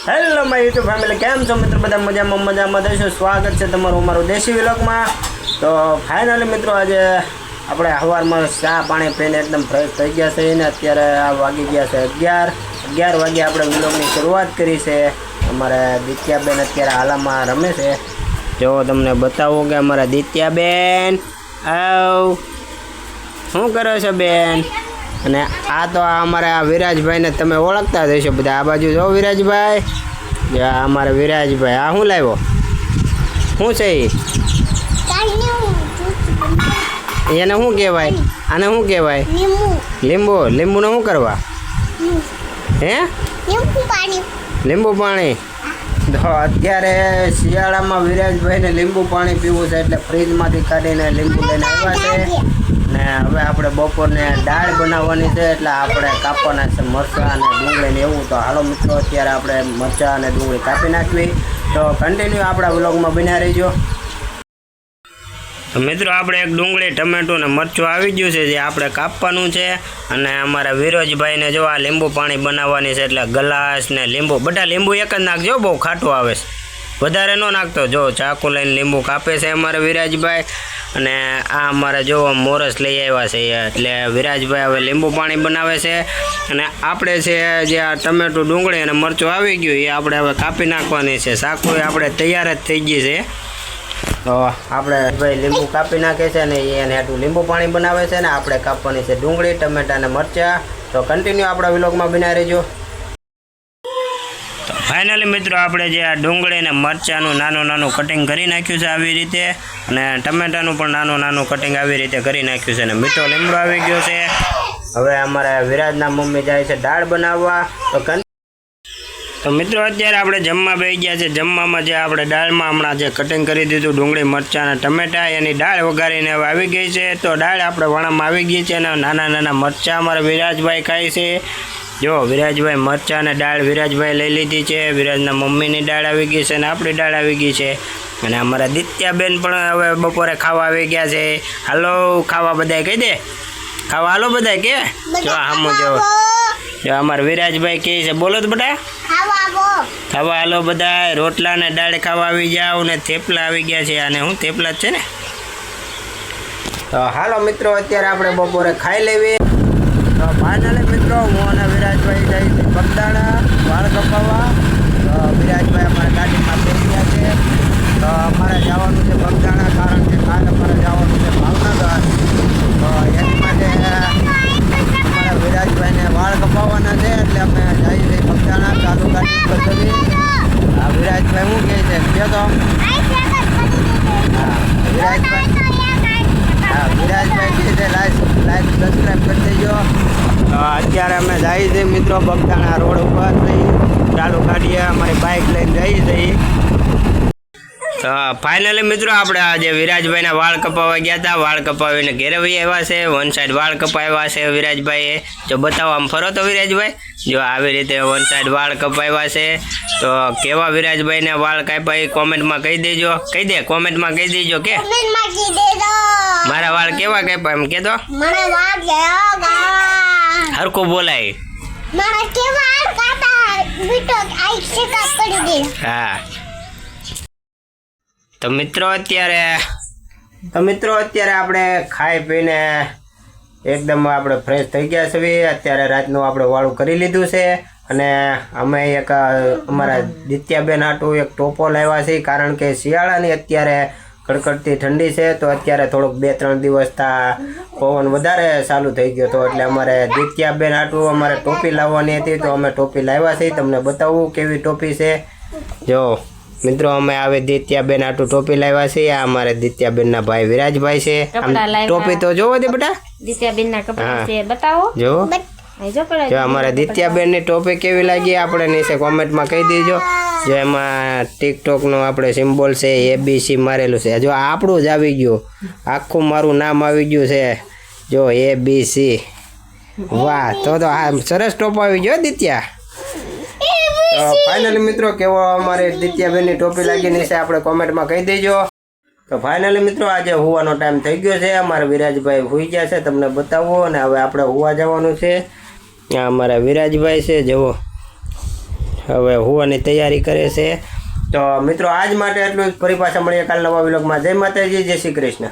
Hello my YouTube family, કેમ છો મિત્રો? બધા મજામાં દેશો. સ્વાગત છે તમારું અમારું દેશી વ્લોગમાં. તો ફાઇનલી મિત્રો આજે આપણે સવારમાં ચા પાણી પીને એકદમ ફ્રેશ થઈ ગયા છે ને અત્યારે આ વાગી ગયા છે 11 વાગે આપણે વ્લોગની શરૂઆત કરી છે. અમારે દિત્યાબેન અત્યારે હાલામાં રમે છે. જો તમને બતાવું કે અમારા દિત્યાબેન આવ શું કરો છો બેન? અને આ તો અમારા વિરાજભાઈને તમે ઓળખતા જ હશો બધા. આ બાજુ જો વિરાજભાઈ, અમારા વિરાજભાઈ આ શું લાવ્યો? શું છે એને શું કહેવાય? આને શું કહેવાય? લીંબુ. લીંબુને શું કરવા? હે લીંબુ પાણી. તો અત્યારે શિયાળામાં વિરાજભાઈને લીંબુ પાણી પીવું છે એટલે ફ્રીજમાંથી કાઢીને લીંબુ લઈને આવ્યા છે. ને હવે આપણે બપોરને દાળ બનાવવાની છે એટલે આપણે કાપવાના છે મરચાં અને ડુંગળી ને એવું. તો હાલો મિત્રો અત્યારે આપણે મરચાં અને ડુંગળી કાપી નાખવી. તો કન્ટિન્યુ આપણા વ્લોગમાં બન્યા રહીજો. મિત્રો આપણે એક ડુંગળી ટમેટું ને મરચું આવી ગયું છે જે આપણે કાપવાનું છે. અને અમારા વિરોજભાઈને જો આ લીંબુ પાણી બનાવવાની છે એટલે ગ્લાસ ને લીંબુ, બધા લીંબુ એક જ નાખજો, બહુ ખાટું આવે છે, વધારે ન નાખતો. જો ચાકુ લઈને લીંબુ કાપે છે અમારા વિરાજભાઈ. અને આ અમારે જો મોરસ લઈ આવ્યા છે એટલે વિરાજભાઈ હવે લીંબુ પાણી બનાવે છે. અને આપણે છે જે આ ટમેટું ડુંગળી અને મરચું આવી ગયું એ આપણે હવે કાપી નાખવાની છે. ચાકુ આપણે તૈયાર જ થઈ ગઈ છે. તો આપણે ભાઈ લીંબુ કાપી નાખે છે ને એને હાટું લીંબુ પાણી બનાવે છે ને આપણે કાપવાની છે ડુંગળી ટમેટા અને મરચાં. તો કન્ટિન્યુ આપણા વ્લોગમાં બન્યા રહેજો. તો ફાઇનલી મિત્રો આપણે જે આ ડુંગળી અને મરચાંનું નાનું કટિંગ કરી નાખ્યું છે આવી રીતે, અને ટમેટાનું પણ નાનું કટિંગ આવી રીતે કરી નાખ્યું છે. અને મીઠો લીમડો આવી ગયો છે. હવે અમારા વિરાજના મમ્મી જાય છે દાળ બનાવવા. તો મિત્રો અત્યારે આપણે જમવા બેસી ગયા છે. જમવામાં જે આપણે દાળમાં હમણાં જે કટિંગ કરી દીધું ડુંગળી મરચાં અને ટમેટા એની દાળ વઘારીને હવે આવી ગઈ છે. તો દાળ આપણે વણામાં આવી ગઈ છે અને નાના મરચાં અમારા વિરાજભાઈ ખાય છે. જો વિરાજભાઈ મરચાં અને દાળ વિરાજભાઈ લઈ લીધી છે. વિરાજના મમ્મીની દાળ આવી ગઈ છે અને આપણી દાળ આવી ગઈ છે. અને અમારા દિત્યાબેન પણ હવે બપોરે ખાવા આવી ગયા છે. હાલો ખાવા બધાય કહી દે, ખાવા હાલો બધાય કે. જો આમ જો અમારા વિરાજભાઈ કહે છે બોલો તો બેટા ખાવા હાલો બધા. રોટલા ને દાળ ખાવા આવી જાઓ. ને થેપલા આવી ગયા છે. અને હું થેપલા જ છે ને. તો હાલો મિત્રો અત્યારે આપણે બપોરે ખાઈ લેવી. તો ફાઇનલી મિત્રો હું અને વિરાજભાઈ જઈ છે બગદાણા વાળ કપાવવા. તો વિરાજભાઈ અમારા ગાડીમાં બેસી ગયા છે. તો અમારે જવાનું છે બગદાણા, કારણ કે કાલે અમારે જવાનું છે ભાવનગર. તો એની માટે અમારા વિરાજભાઈને વાળ કપાવવાના છે એટલે અમે જઈએ છીએ બગદાણા. ચાલુ ગાડી ઉપર ચડી. હા વિરાજભાઈ શું કહે છે કહો તો. હા વિરાજભાઈ કહે છે લાઈક સબસ્ક્રાઈબ કરી દેજો. અત્યારે અમે જઈએ છીએ મિત્રો બગદાણા રોડ ઉપર ચાલુ ગાડીએ અમારી બાઇક લઈને જઈએ છીએ. તો ફાઇનલી મિત્રો આપણે આજે વિરાજભાઈના વાળ કપાવવા ગયા હતા. વાળ કપાવીને ઘેરે વહી આવ્યા છે. વન સાઈડ વાળ કપાવ્યા છે વિરાજભાઈએ. જો બતાવો આમ ફરો તો વિરાજભાઈ. જો આવી રીતે વન સાઈડ વાળ કપાવ્યા છે. તો કેવા વિરાજભાઈને વાળ કાપ્યા કોમેન્ટમાં કહી દેજો. કહી દે કોમેન્ટમાં કહી દેજો કે મારા વાળ કેવા કાપ્યા એમ કહેતો. હરખું બોલાય. હા તો મિત્રો અત્યારે આપણે ખાઈ પીને એકદમ આપણે ફ્રેશ થઈ ગયા છે. અત્યારે રાતનું આપણે વાળું કરી લીધું છે. અને અમે એક અમારા દિત્યાબેન હાટું એક ટોપો લાવ્યા છે, કારણ કે શિયાળાની અત્યારે કડકડતી ઠંડી છે. તો અત્યારે થોડુંક 2-3 દિવસ પવન વધારે ચાલુ થઈ ગયો હતો એટલે અમારે દિત્યાબેન હાટું અમારે ટોપી લાવવાની હતી. તો અમે ટોપી લાવ્યા છીએ. તમને બતાવું કેવી ટોપી છે. જો મિત્રો અમે આવે દિત્યાબેન હાટું ટોપી લાવ્યા છે. આ અમારે દિત્યાબેનના ભાઈ વિરાજભાઈ છે. ટોપી તો જોવો દે બેટા. દિત્યાબેનના કપડા છે બતાવો. જો અમારે દિત્યાબેનની ટોપી કેવી લાગી આપણે નીચે કોમેન્ટમાં કહી દેજો. જો એમાં ટિકટોકનો આપણે સિમ્બોલ છે ABC મારેલું છે. જો આપણું જ આવી ગયું, આખું મારું નામ આવી ગયું છે. જો ABC. વાહ, તો આ સરસ ટોપ આવી ગયો દિત્યા. ફાઇનલી મિત્રો કેવો અમારે દિત્યાબેનની ટોપી લાગી નીચે આપણે કોમેન્ટમાં કહી દેજો. તો ફાઇનલી મિત્રો આજે હુવાનો ટાઈમ થઈ ગયો છે. અમારા વિરાજભાઈ હુઈ ગયા છે, તમને બતાવો. અને હવે આપણે હુવા જવાનું છે. આ અમારા વિરાજભાઈ છે, જુઓ હવે હોવાની તૈયારી કરે છે. તો મિત્રો આજ માટે એટલું જ. ફરી પાછા મળીએ કાલ નવા વિલોગમાં. જય માતાજી, જય શ્રી કૃષ્ણ.